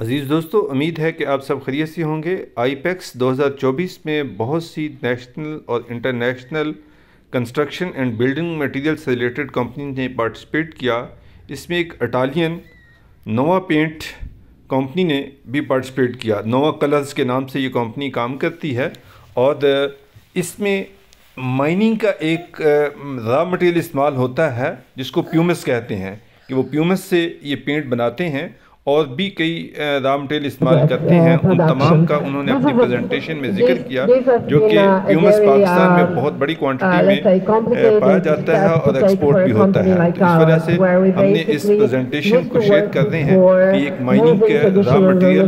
अज़ीज़ दोस्तों, उम्मीद है कि आप सब खैरियत से होंगे। आईपेक्स 2024 में बहुत सी नेशनल और international construction and building material से रिलेटेड कंपनी ने पार्टिसिपेट किया। इसमें एक इटालियन नोवा पेंट कंपनी ने भी पार्टिसिपेट किया। नोवा कलर्स के नाम से ये कंपनी काम करती है और इसमें माइनिंग का एक रॉ मटेरियल इस्तेमाल होता है जिसको प्यूमिस कहते हैं, कि वो प्यूमिस से ये पेंट बनाते हैं और भी कई रॉ मटेरियल इस्तेमाल करते हैं। उन तमाम का उन्होंने अपनी प्रेजेंटेशन में जिक्र किया, जो कि प्यूमिस पाकिस्तान में बहुत बड़ी क्वांटिटी में पाया जाता है और एक्सपोर्ट भी होता है। तो इस वजह से हमने इस प्रेजेंटेशन को शेयर कर रहे हैं कि एक माइनिंग के रॉ मटेरियल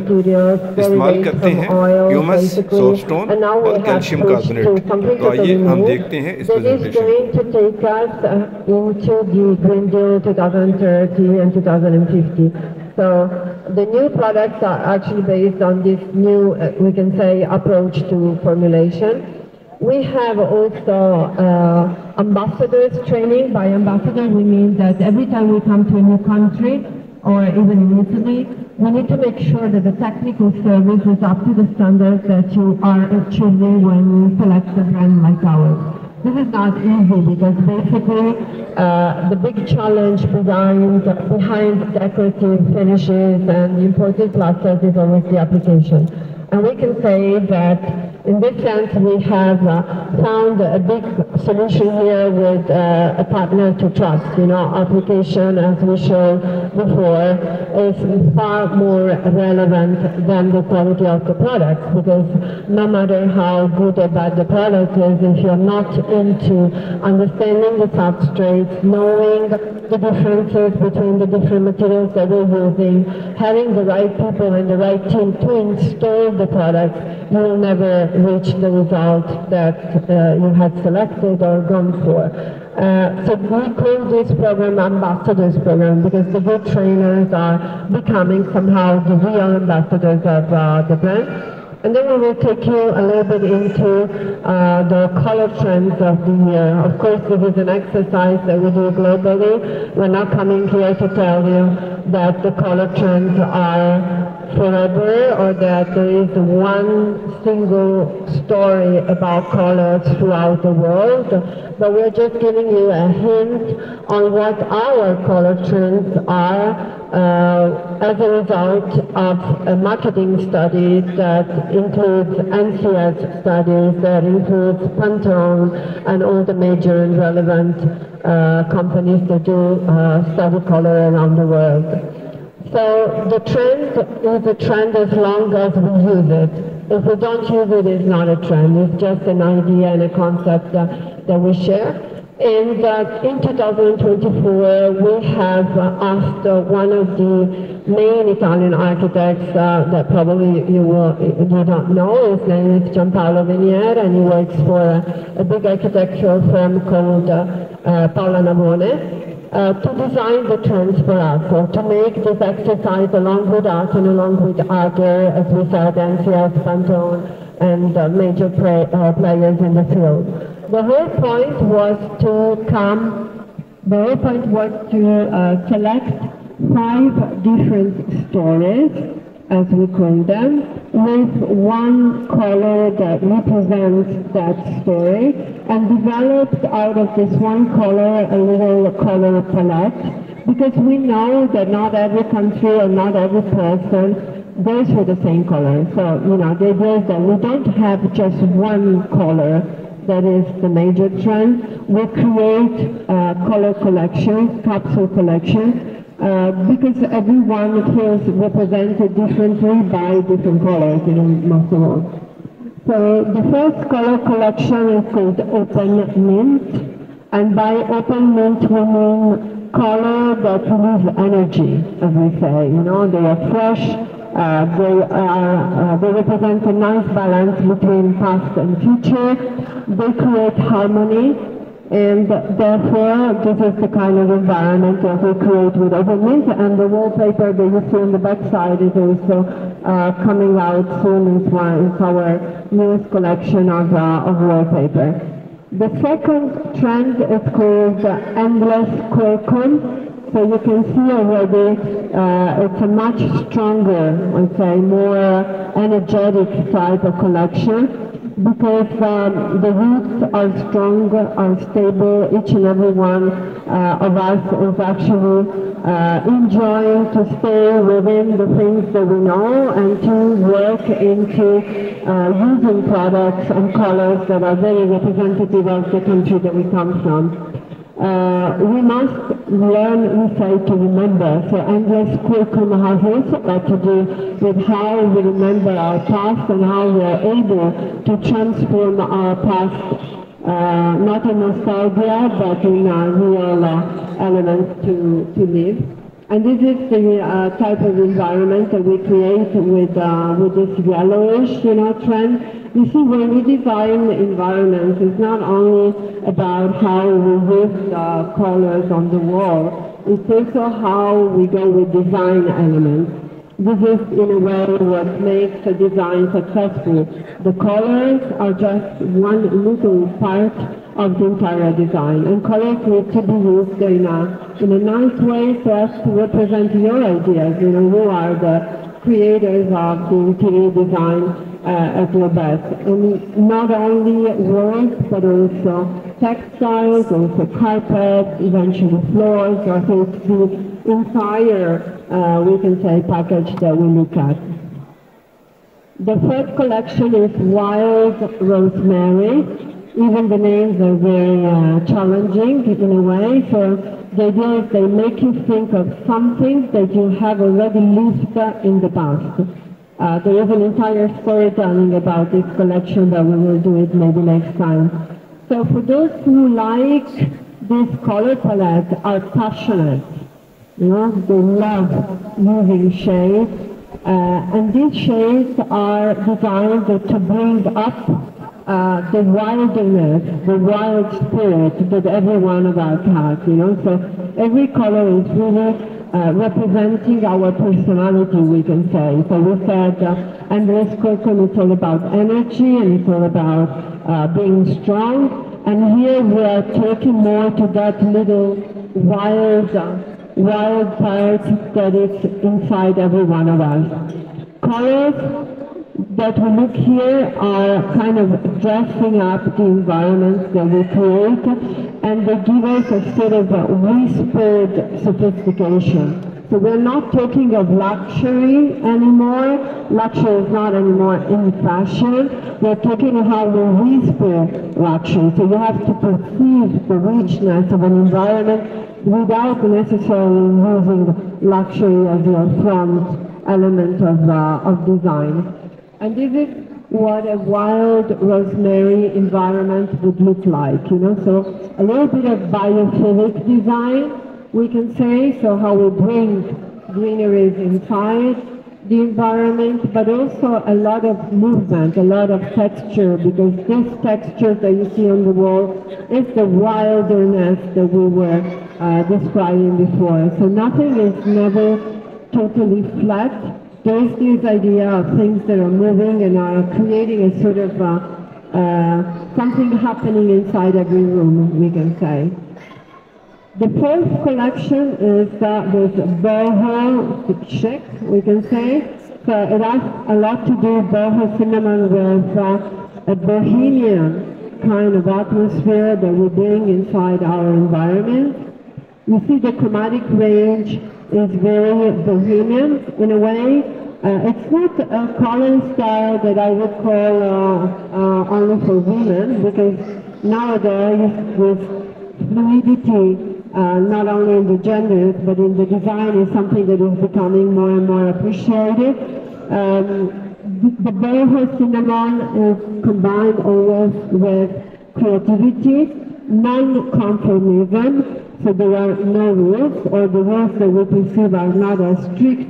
इस्तेमाल करते हैं प्यूमिस, सोपस्टोन और कैल्शियम कार्बोनेट। तो आइए हम देखते हैं इस presentation. So the new products are actually based on this new, we can say, approach to formulation. We have also ambassadors training. By ambassador, we mean that every time we come to a new country, or even in Italy, we need to make sure that the technical service is up to the standards that you are achieving when you select a brand like ours. This is not easy because basically the big challenge behind decorative finishes and imported plasters is always the application. And we can say that in this sense we have found a big solution here with a partner to trust. You know, application, as we showed before, is far more relevant than the quality of the product, because no matter how good or bad the product is, if you're not into understanding the substrates, knowing the differences between the different materials that we're using, having the right people and the right team to install the product, you will never reach the result that you had selected or gone for. So we call this program Ambassadors Program because the good trainers are becoming somehow the real ambassadors of the brand. And then we will take you a little bit into the color trends of the year. Of course, this is an exercise that we do globally. We're not coming here to tell you that the color trends are forever or that there is one single story about colors throughout the world, but we're just giving you a hint on what our color trends are as a result of a marketing study that includes NCS studies, that includes Pantone and all the major and relevant companies that do study color around the world. So the trend is a trend as long as we use it. If we don't use it, it's not a trend. It's just an idea and a concept that we share. And in 2024, we have asked one of the main Italian architects that probably you don't know. His name is Gianpaolo Venier, and he works for a big architectural firm called Paola Navone. To design the trends for us, or to make this exercise along with us and along with other, as we said, NCS, Pantone, and major players in the field. The whole point was to select 5 different stories, as we call them, with one color that represents that story, and developed out of this one color a little color palette, because we know that not every country or not every person goes for the same color. So, you know, the idea is that we don't have just one color that is the major trend. We create color collections, capsule collections, because everyone feels represented differently by different colors in most of all. So the first color collection is called Open Mint, and by Open Mint we mean color that release energy, as we say. You know, they are fresh. They represent a nice balance between past and future. They create harmony, and therefore this is the kind of environment that we create with Open Mint. And the wallpaper that you see on the back side is also coming out soon. It's our newest collection of wallpaper. The second trend is called Endless Quilcon. So you can see already it's a much stronger, let's say, more energetic type of collection, because the roots are strong, are stable. Each and every one of us is actually enjoying to stay within the things that we know and to work into using products and colors that are very representative of the country that we come from. We must learn, we say, to remember. So endless curriculum has also got to do with how we remember our past and how we are able to transform our past, not in nostalgia, but in real elements to live. And this is the type of environment that we create with this yellowish, trend. You see, when we design environments, it's not only about how we use colors on the wall, it's also how we go with design elements. This is, in a way, what makes a design successful. The colors are just one little part of the entire design, and colors need to be used in a nice way for us to represent your ideas. You are the creators of the interior design at your best. And not only walls, but also textiles, also carpet, eventually floors, or the entire, we can say, package that we look at. The third collection is Wild Rosemary. Even the names are very challenging in a way. So the idea is they make you think of something that you have already lived in the past. There is an entire storytelling about this collection, but we will do it maybe next time. So for those who like this color palette, are passionate, they love using shades, and these shades are designed to bring up the wildness, the wild spirit that every one of us has, So every color is really representing our personality, we can say. So we said endless curriculum, it's all about energy and it's all about being strong. And here we are taking more to that little wild part that is inside every one of us. Colors that we look here are kind of dressing up the environments that we create, and they give us a sort of a whispered sophistication. So we're not talking of luxury anymore. Luxury is not anymore in fashion. We're talking of how we whisper luxury. So you have to perceive the richness of an environment without necessarily using luxury as your front element of design. And this is what a wild rosemary environment would look like, So a little bit of biophilic design, we can say, so how we bring greeneries inside the environment, but also a lot of movement, a lot of texture, because this texture that you see on the wall is the wilderness that we were describing before. So nothing is never totally flat. There is this idea of things that are moving and are creating a sort of something happening inside every room, we can say. The fourth collection is this boho chic, we can say. So it has a lot to do, boho cinnamon, with a bohemian kind of atmosphere that we bring inside our environment. You see the chromatic range is very bohemian in a way. It's not a color style that I would call only for women, because nowadays with fluidity, not only in the genders but in the design, is something that is becoming more and more appreciated. The boho cinnamon is combined always with creativity, non-conformism. So there are no rules, or the rules that we perceive are not as strict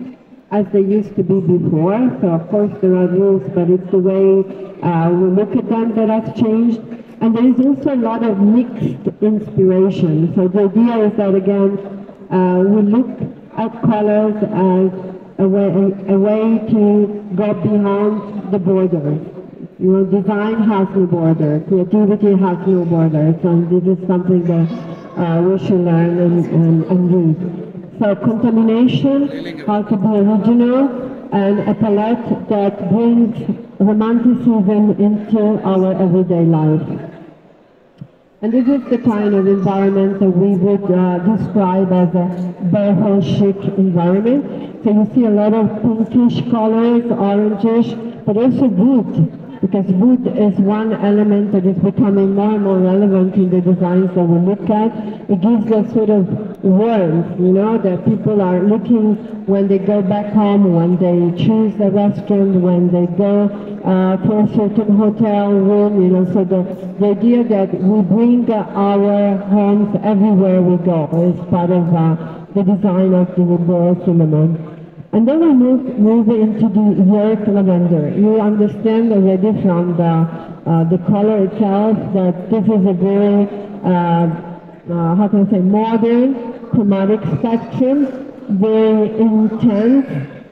as they used to be before. So of course there are rules, but it's the way we look at them that has changed. And there is also a lot of mixed inspiration. So the idea is that, again, we look at colors as a way to go beyond the borders. Design has no border, creativity has no borders, and this is something that we should learn and read. So contamination, how to be original, and a palette that brings romanticism into our everyday life. And this is the kind of environment that we would describe as a boho chic environment. So you see a lot of pinkish colors, orangish, but also wood, because wood is one element that is becoming more and more relevant in the designs that we look at. It gives us sort of warmth, you know, that people are looking when they go back home, when they choose a restaurant, when they go to a certain hotel room, you know, so the idea that we bring our homes everywhere we go is part of the design of the Boho cinema. And then we move into the York lavender. You understand already from the color itself that this is a very, how can I say, modern chromatic spectrum, very intense.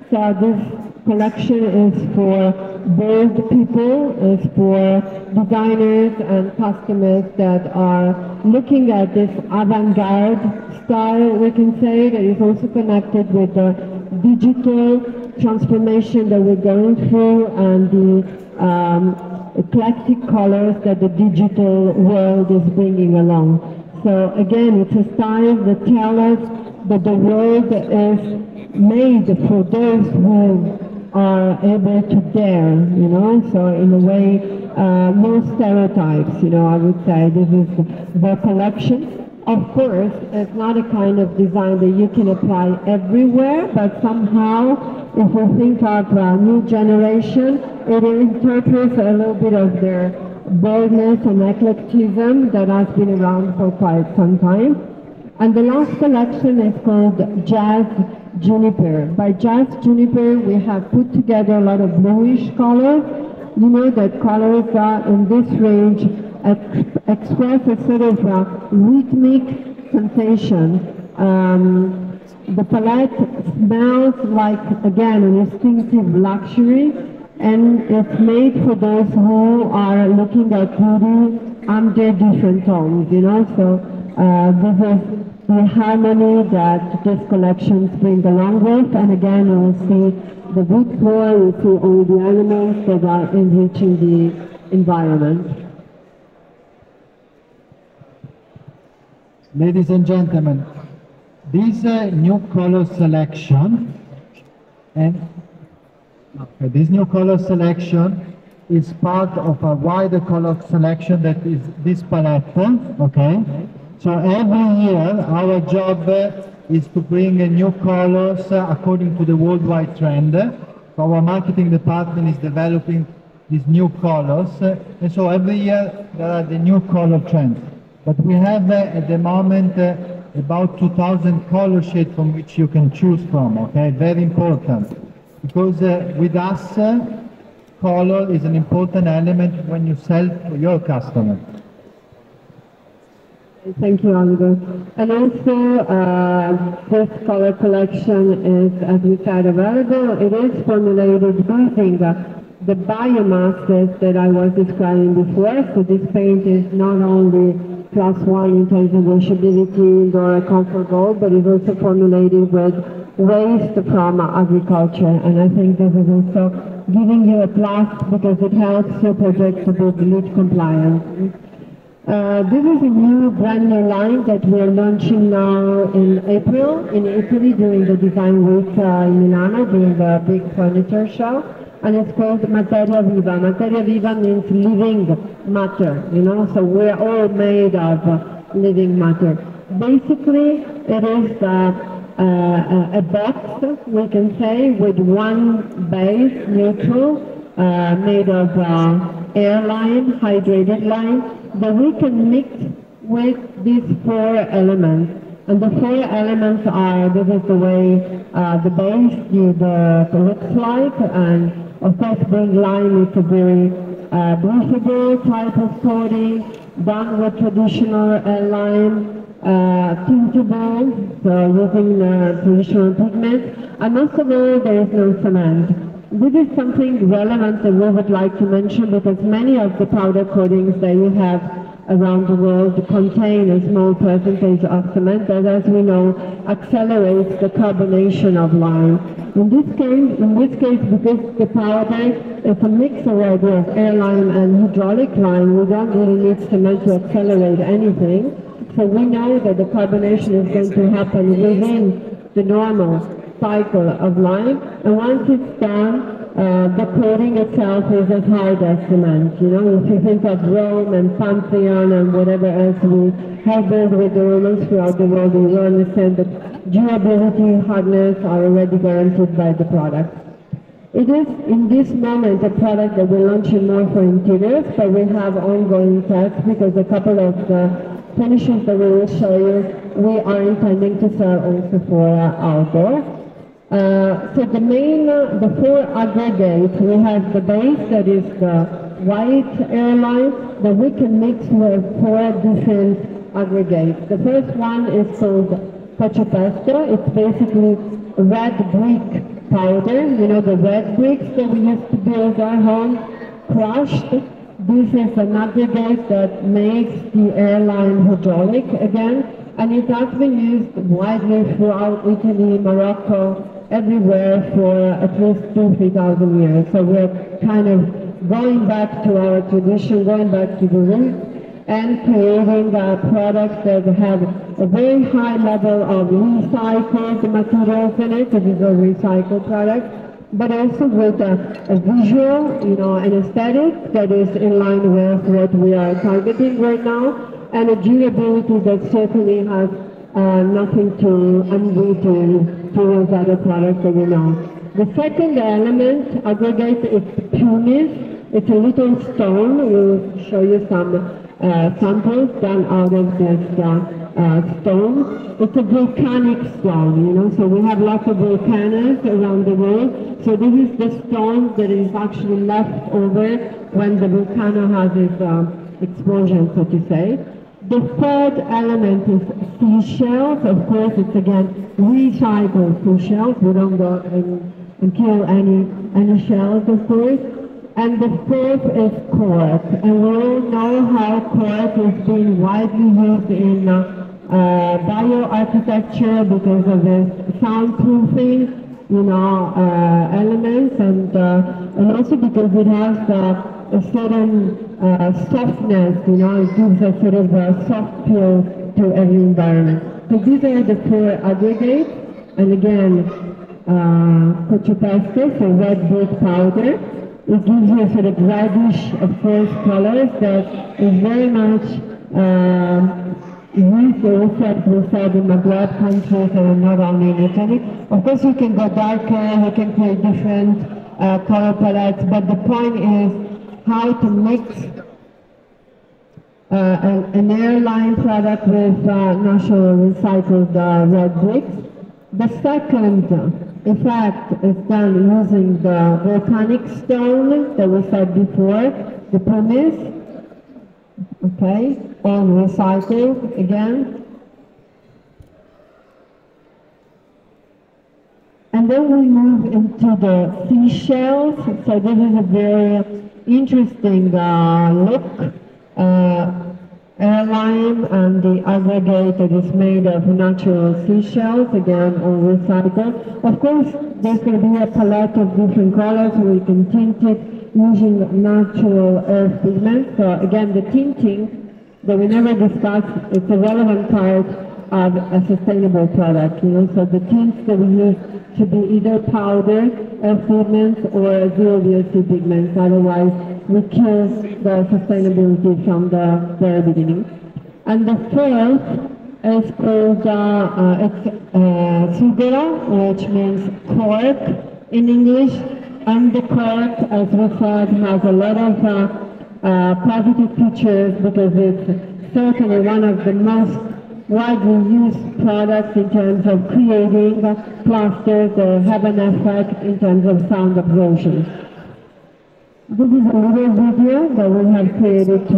So this collection is for bold people, is for designers and customers that are looking at this avant-garde style, we can say, that is also connected with the digital transformation that we're going through and the eclectic colors that the digital world is bringing along. So again, it's a style that tells us that the world is made for those who are able to dare, you know, so in a way, no stereotypes, you know, I would say. This is the collection. Of course, it's not a kind of design that you can apply everywhere, but somehow, if we think of a new generation, it interprets a little bit of their boldness and eclecticism that has been around for quite some time. And the last collection is called Jazz Juniper. By Jazz Juniper, we have put together a lot of bluish colors. You know that colors in this range express a sort of rhythmic sensation. The palette smells like, again, an instinctive luxury, and it's made for those who are looking at beauty under different tones, you know, so this is the harmony that these collections bring along with, and again, you will see the wood floor, you see all the elements that are enriching the environment. Ladies and gentlemen, this new color selection is part of a wider color selection that is this palette, okay? So every year our job is to bring new colors according to the worldwide trend. So our marketing department is developing these new colors, and so every year there are the new color trends. But we have at the moment about 2,000 color shades from which you can choose from, okay? Very important, because with us, color is an important element when you sell to your customer. Thank you, Oliver. And also, this color collection is, as we said, available. It is formulated using the biomasses that I was describing before. So this paint is not only +1 in terms of washability or comfort gold, but it's also formulated with waste from agriculture. And I think this is also giving you a plus because it helps your project to be LEED compliant. This is a new, brand new line that we're launching now in April in Italy during the Design Week in Milano, during the big furniture show. And it's called Materia Viva. Materia Viva means living matter, you know, so we're all made of living matter. Basically, it is a box, we can say, with one base, neutral, made of air line, hydrated line, that we can mix with these 4 elements. And the 4 elements are, this is the way the base looks like, and of course, being lime is a very breathable type of coating, done with traditional lime, tintable, so using traditional pigments. And most of all, there is no cement. This is something relevant that we would like to mention because many of the powder coatings that you have around the world contain a small percentage of cement that, as we know, accelerates the carbonation of lime. In this case, because the powder is a mix already of air lime and hydraulic lime, we don't really need cement to accelerate anything. So we know that the carbonation is going to happen within the normal cycle of lime, and once it's done, the coating itself is as hard as cement. You know, if you think of Rome and Pantheon and whatever else we have built with the Romans throughout the world, you will understand that durability, hardness are already guaranteed by the product. It is, in this moment, a product that we're launching more for interiors, but we have ongoing tests because a couple of the finishes that we will show you, we are intending to sell also for outdoor. So the four aggregates, we have the base that is the white airline that we can mix with four different aggregates. The first one is called Pachopesto. It's basically red brick powder, you know, the red bricks that we used to build our home, crushed. This is an aggregate that makes the airline hydraulic again, and it has been used widely throughout Italy, Morocco, everywhere for at least 2,000–3,000 years. So we're kind of going back to our tradition, going back to the roots, and creating products that have a very high level of recycled materials in it. It is a recycled product, but also with a visual, you know, an aesthetic that is in line with what we are targeting right now, and a durability that certainly has nothing to envy towards other products that we know. The second element, aggregate, is pumice. It's a little stone. We'll show you some samples done out of this stone. It's a volcanic stone, you know, so we have lots of volcanoes around the world. So this is the stone that is actually left over when the volcano has its explosion, so to say. The third element is seashells. Of course, it's again recycled seashells. We don't go and kill any shells, of course. And the fourth is cork. And we all know how cork is being widely used in bioarchitecture because of the soundproofing, you know, elements, and also because it has a certain softness, you know, it gives a sort of a soft feel to every environment. So these are the four aggregates, and again, Pachopesto, so red brick powder. It gives you a sort of reddish, of course, colors that is very much used also, we said, in Maghreb countries and not only in Italy. Of course, you can go darker, you can create different color palettes, but the point is how to mix an airline product with natural recycled red bricks. The second effect is done using the volcanic stone that we said before, the pumice, okay, all recycled again. And then we move into the seashells. So this is a very interesting look. Airline and the aggregate that is made of natural seashells, again, all recycled. Of course, there's going to be a palette of different colors. We can tint it using natural earth pigments. So again, the tinting that we never discussed, it's a relevant part of a sustainable product, you know. So the tints that we use should be either powder, earth pigments, or zero VOC pigments. Otherwise, we kill the sustainability from the very beginning. And the fourth is called sigara, which means cork in English. And the cork, as we said, has a lot of positive features because it's certainly one of the most widely used products in terms of creating plasters that have an effect in terms of sound absorption. This is a little video that we have created to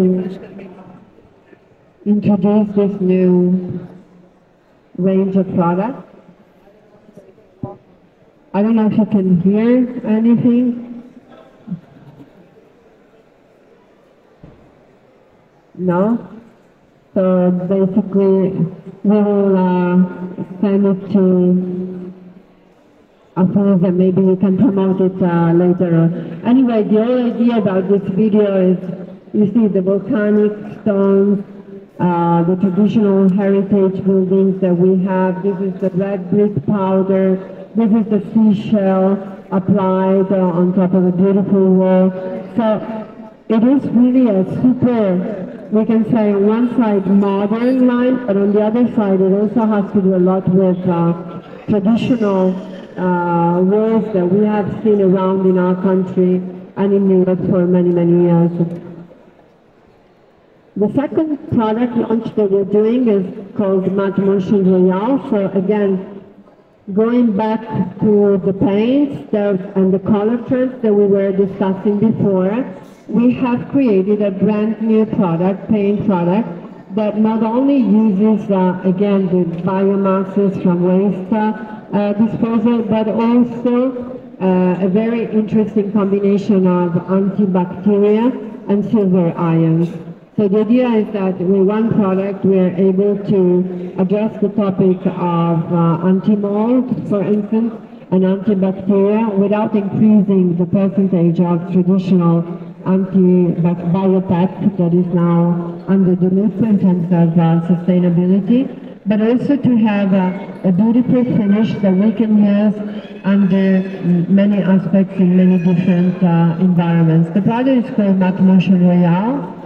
introduce this new range of products. I don't know if you can hear anything. No? So basically, we will send it to Afuz, and maybe you can promote it later on. Anyway, the whole idea about this video is, you see the volcanic stones, the traditional heritage buildings that we have. This is the red brick powder. This is the seashell applied on top of a beautiful wall. So it is really a super, we can say on one side modern line, but on the other side it also has to do a lot with traditional walls that we have seen around in our country and in Europe for many, many years. The second product launch that we're doing is called Matte Motion Royale. So again, going back to the paints and the color trends that we were discussing before, we have created a brand new product, paint product, that not only uses, again, the biomasses from waste disposal, but also a very interesting combination of antibacterial and silver ions. So the idea is that with one product we are able to address the topic of anti-mold, for instance, and antibacterial without increasing the percentage of traditional anti-biotech that is now under the loop in terms of sustainability, but also to have a beautiful finish that we can use under many aspects in many different environments. The product is called Matte Motion Royale,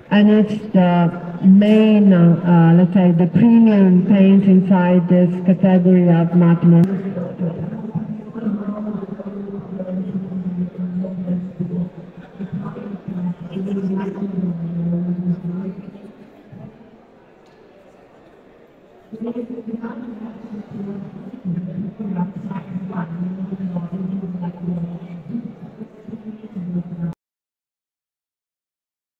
and it's the main, let's say, the premium paint inside this category of matte motion.